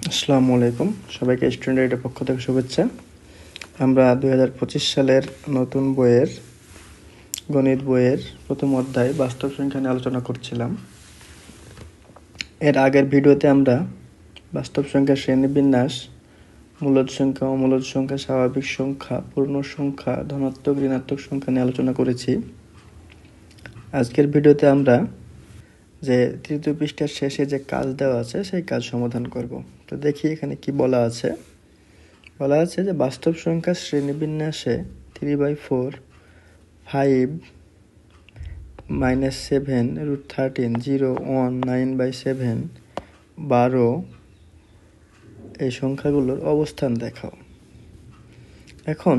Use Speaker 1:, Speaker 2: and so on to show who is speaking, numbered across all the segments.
Speaker 1: আসসালামু আলাইকুম, সবাইকে স্টুডেন্ট এর পক্ষ থেকে শুভেচ্ছা। আমরা 2025 সালের নতুন বইয়ের গণিত বইয়ের প্রথম অধ্যায় বাস্তব সংখ্যা নিয়ে আলোচনা করছিলাম। এর আগের ভিডিওতে আমরা বাস্তব সংখ্যার শ্রেণীবিন্যাস, মূলদ সংখ্যা, অমূলদ সংখ্যা, স্বাভাবিক সংখ্যা, পূর্ণ সংখ্যা, ধনাত্মক ঋণাত্মক সংখ্যা নিয়ে আলোচনা করেছি। আজকের ভিডিওতে আমরা যে তৃতীয় পৃষ্ঠার শেষে যে কাজ দেওয়া আছে সেই কাজ সমাধান করব। তো দেখি এখানে কি বলা আছে। বলা আছে যে বাস্তব সংখ্যার শ্রেণীবিন্যাসে 3/4, 5, -7, √13, 0, 1, 9/7, 12 এই সংখ্যাগুলোর অবস্থান দেখাও। এখন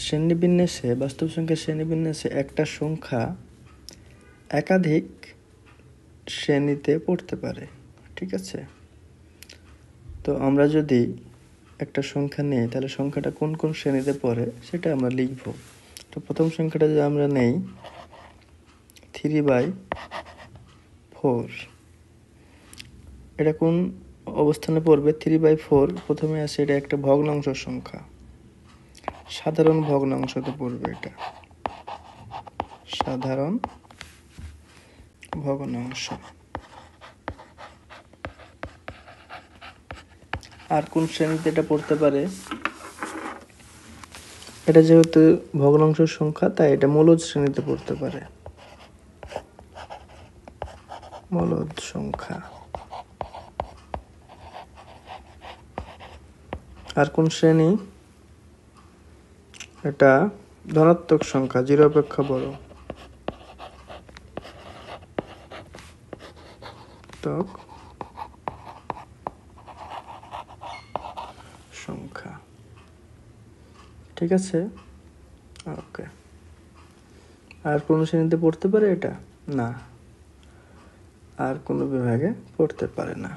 Speaker 1: শ্রেণীবিন্যাসে, বাস্তব সংখ্যার শ্রেণীবিন্যাসে একটা সংখ্যা একাধিক শ্রেণীতে পড়তে পারে, ঠিক আছে? তো আমরা যদি একটা সংখ্যা নেই তাহলে সংখ্যাটা কোন কোন শ্রেণীতে পড়ে সেটা আমরা লিখব। তো প্রথম সংখ্যাটা যদি আমরা নেই 3/4, এটা কোন অবস্থানে পড়বে? 3/4 প্রথমে আছে, এটা একটা ভগ্নাংশ সংখ্যা, সাধারণ ভগ্নাংশতে পড়বে। এটা সাধারণ ভগ্নাংশ। আর কোন শ্রেণীতে এটা পড়তে পারে? এটা যেহেতু ভগ্নাংশ সংখ্যা তাই এটা মূলদ শ্রেণীতে পড়তে পারে, মূলদ সংখ্যা। আর কোন শ্রেণী? এটা ধনাত্মক সংখ্যা, 0 অপেক্ষা বড় সংখ্যা, ঠিক আছে? ওকে। আর কোন শ্রেণীতে পড়তে পারে এটা? না, আর কোনো বিভাগে পড়তে পারে না।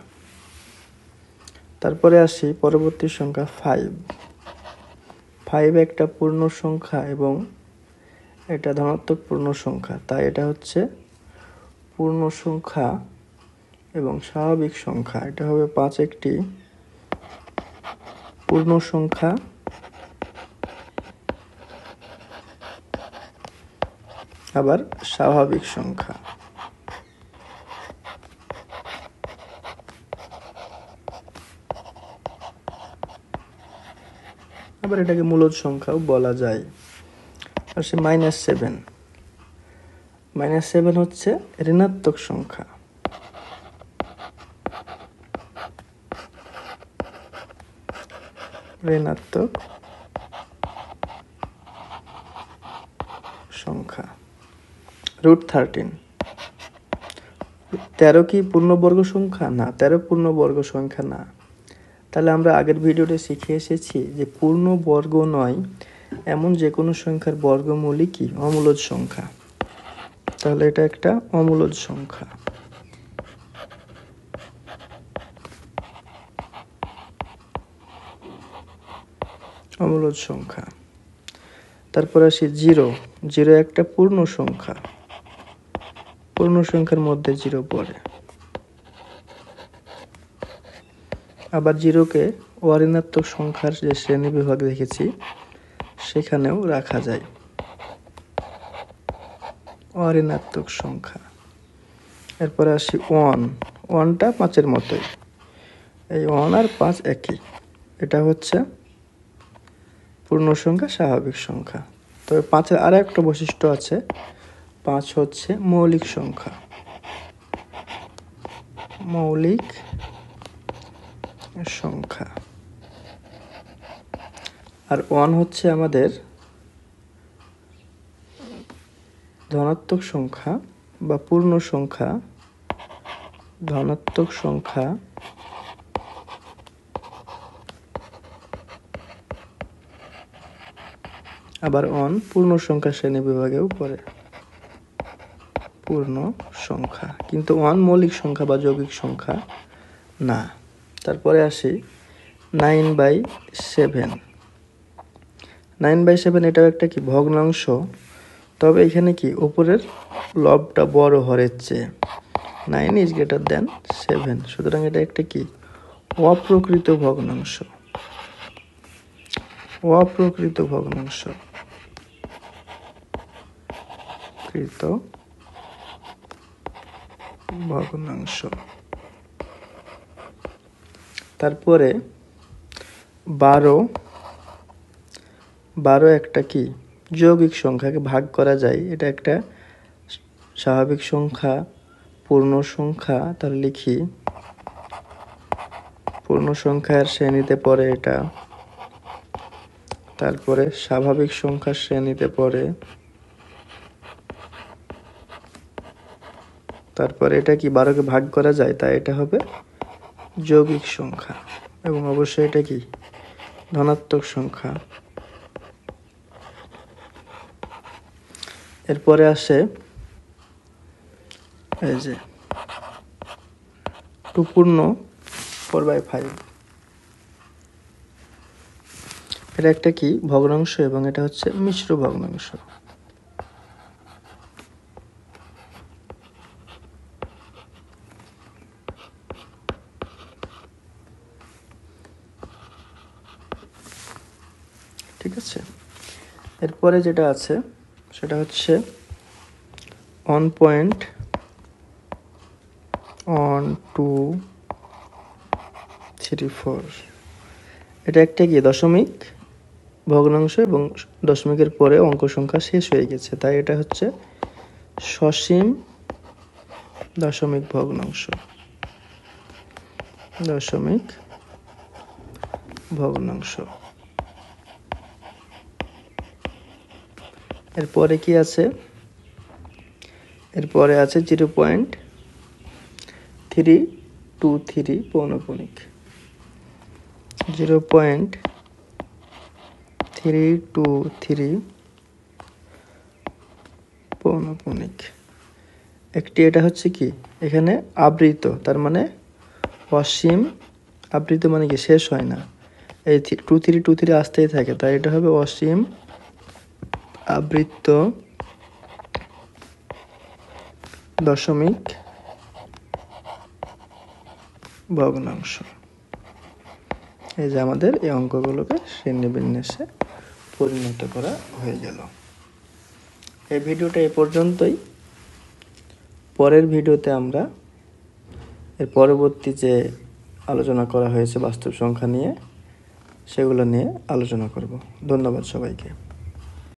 Speaker 1: তারপরে আসি পরবর্তী সংখ্যা 5। 5 একটা পূর্ণ সংখ্যা এবং এটা ধনাত্মক পূর্ণ সংখ্যা, তাই এটা হচ্ছে পূর্ণ সংখ্যা এবং স্বাভাবিক সংখ্যা। এটা হবে 5 একটি পূর্ণ সংখ্যা আবার স্বাভাবিক সংখ্যা। আবার এটাকে মূলদ সংখ্যাও বলা যায়। আর সে -7। -7 হচ্ছে ঋণাত্মক সংখ্যা। ঋণাত্মক সংখ্যা। √13। 13 কি পূর্ণবর্গ সংখ্যা? না, 13 পূর্ণবর্গ সংখ্যা না। তাহলে আমরা আগের ভিডিওতে শিখে এসেছি যে পূর্ণবর্গ নয় এমন যে কোনো সংখ্যার বর্গমূলই কি? অমূলদ সংখ্যা। তাহলে এটা একটা অমূলদ সংখ্যা। অমূলদ সংখ্যা। তারপর আসি 0। 0 একটা পূর্ণ সংখ্যা, পূর্ণ সংখ্যার মধ্যে 0 পড়ে। আবার 0কে অঋণাত্মক সংখ্যার যে শ্রেণী বিভাগ দেখেছি সেখানেও রাখা যায়, অঋণাত্মক সংখ্যা। এরপরে আসি 1। 1টা 5-এর মতোই, এই 1 আর 5 একই। এটা হচ্ছে পূর্ণ সংখ্যা, স্বাভাবিক সংখ্যা। তবে 5-এর আর একটা বৈশিষ্ট্য আছে, 5 হচ্ছে মৌলিক সংখ্যা, মৌলিক সংখ্যা। আর 1 হচ্ছে আমাদের ধনাত্মক সংখ্যা বা পূর্ণ সংখ্যা, ধনাত্মক সংখ্যা আবার 1 পূর্ণ সংখ্যা শ্রেণী বিভাগেও পড়ে, পূর্ণ সংখ্যা। কিন্তু 1 মৌলিক সংখ্যা বা যৌগিক সংখ্যা না। তারপরে আসি 9/7। 9/7 এটাও একটা কি? ভগ্নাংশ। তবে এখানে কি উপরের লবটা বড় হরের চেয়ে। 9 is greater than 7, সুতরাং এটা একটা কি? অপ্রকৃত ভগ্নাংশ, অপ্রকৃত ভগ্নাংশ, কৃত ভগ্নাংশ। তারপরে 12, 12 একটা কি যৌগিক সংখ্যাকে ভাগ করা যায়, এটা একটা স্বাভাবিক সংখ্যা, পূর্ণ সংখ্যা। তাহলে লিখি পূর্ণ সংখ্যার শ্রেণীতে পড়ে এটা, তারপরে স্বাভাবিক সংখ্যার শ্রেণীতে পড়ে, তারপরে এটা কি 12কে ভাগ করা যায়, তাই এটা হবে যৌগিক সংখ্যা, এবং অবশ্যই এটা কি ধনাত্মক সংখ্যা। এরপরে আসে এই যে 2 পূর্ণ 4/5, এটা একটা কি ভগ্নাংশ এবং এটা হচ্ছে মিশ্র ভগ্নাংশ। ঠিক আছে, এরপরে যেটা আছে সেটা হচ্ছে 1.1234, এটা একটা কি দশমিক ভগ্নাংশ এবং দশমিকের পরে অঙ্ক সংখ্যা শেষ হয়ে গেছে, তাই এটা হচ্ছে সসীম দশমিক ভগ্নাংশ, দশমিক ভগ্নাংশ। এরপরে কি আছে, এরপরে আছে 0.323 পৌনঃপুনিক, 0.323 পৌনঃপুনিক। একটি এটা হচ্ছে কি এখানে আবৃত, তার মানে অসীম, আবৃত মানে কি শেষ হয় না, এই 2323 আসতেই থাকে, তাই এটা হবে অসীম আবৃত দশমিক ভগ্নাংশ। এই যে আমাদের এই অঙ্কগুলোকে শ্রেণীবিন্যাসে পরিণত করা হয়ে গেল। এই ভিডিওটা এ পর্যন্তই। পরের ভিডিওতে আমরা এর পরবর্তী যে আলোচনা করা হয়েছে বাস্তব সংখ্যা নিয়ে, সেগুলো নিয়ে আলোচনা করব। ধন্যবাদ সবাইকে।